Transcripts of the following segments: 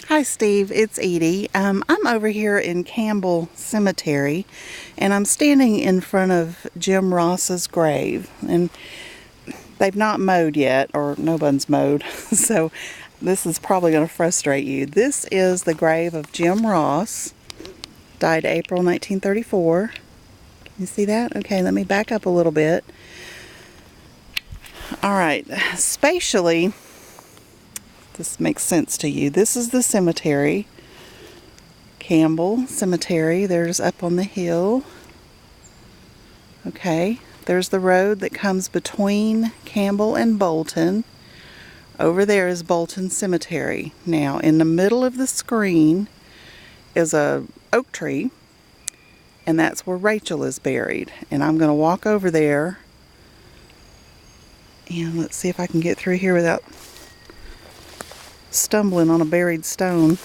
Hi Steve, it's Edie. I'm over here in Campbell Cemetery and I'm standing in front of Jim Ross's grave, and they've not mowed yet, or no one's mowed, so this is probably going to frustrate you. This is the grave of Jim Ross, died April 1934. Can you see that? Okay, let me back up a little bit. Alright, spatially, this makes sense to you. This is the cemetery, Campbell Cemetery. There's up on the hill. Okay, there's the road that comes between Campbell and Bolton. Over there is Bolton Cemetery. Now, in the middle of the screen is a oak tree, and that's where Rachel is buried. And I'm going to walk over there, and let's see if I can get through here without stumbling on a buried stone.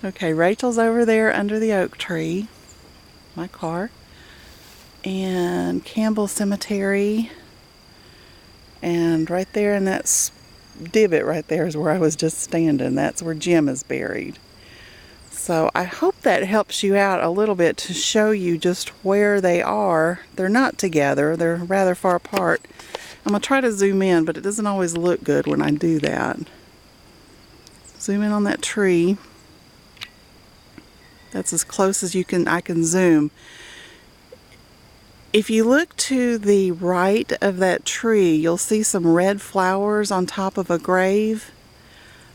Okay, Rachel's over there under the oak tree, my car, and Campbell Cemetery, and right there in that divot right there is where I was just standing. That's where Jim is buried. So I hope that helps you out a little bit to show you just where they are. They're not together, they're rather far apart. I'm going to try to zoom in, but it doesn't always look good when I do that. Zoom in on that tree. That's as close as I can zoom. If you look to the right of that tree, you'll see some red flowers on top of a grave.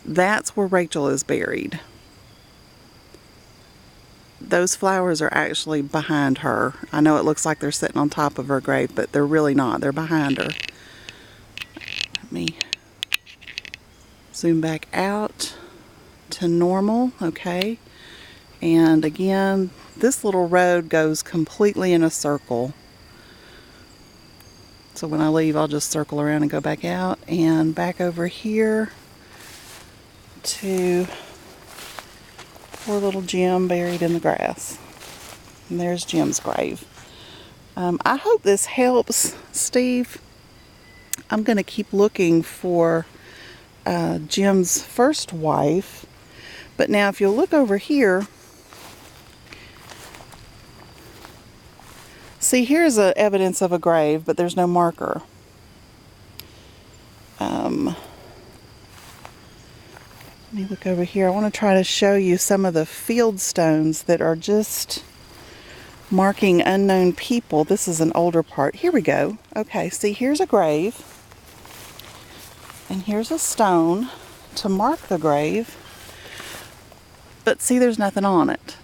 That's where Rachel is buried. Those flowers are actually behind her. I know it looks like they're sitting on top of her grave, but they're really not. They're behind her. Let me zoom back out to normal. Okay. And again, this little road goes completely in a circle. So when I leave, I'll just circle around and go back out and back over here to poor little Jim buried in the grass. And there's Jim's grave. I hope this helps, Steve. I'm going to keep looking for Jim's first wife. But now if you'll look over here, see, here's evidence of a grave, but there's no marker. Let me look over here. I want to try to show you some of the field stones that are just marking unknown people. This is an older part. Here we go. Okay, see, here's a grave. And here's a stone to mark the grave. But see, there's nothing on it.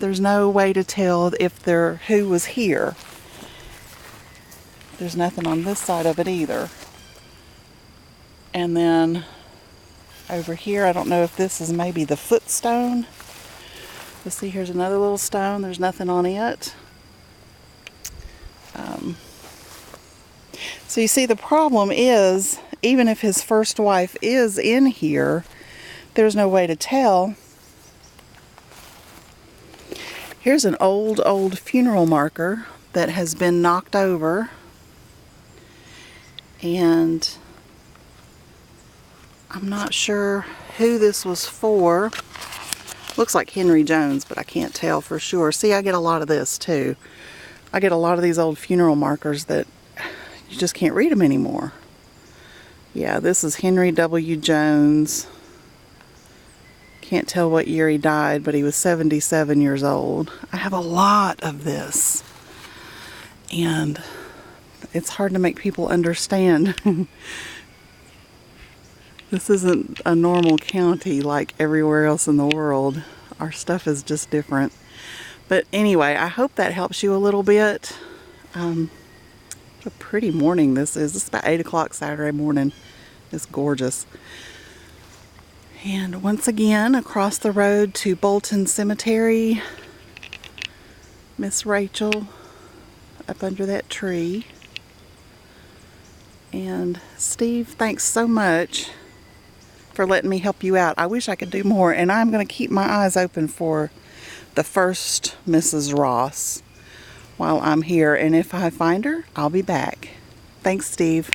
There's no way to tell who was here. There's nothing on this side of it either. And then over here, I don't know if this is maybe the footstone. Let's see, here's another little stone. There's nothing on it. So you see, the problem is, even if his first wife is in here, there's no way to tell. Here's an old funeral marker that has been knocked over. And I'm not sure who this was for. Looks like Henry Jones, but I can't tell for sure. See, I get a lot of this too. I get a lot of these old funeral markers that you just can't read them anymore. Yeah, this is Henry W. Jones. Can't tell what year he died, but he was 77 years old. I have a lot of this. And it's hard to make people understand. This isn't a normal county like everywhere else in the world. Our stuff is just different. But anyway, I hope that helps you a little bit. What a pretty morning this is. It's about 8 o'clock Saturday morning. It's gorgeous. And once again, across the road to Bolton Cemetery, Miss Rachel up under that tree. And Steve, thanks so much for letting me help you out. I wish I could do more, and I'm going to keep my eyes open for the first Mrs. Ross while I'm here, and if I find her, I'll be back. Thanks, Steve.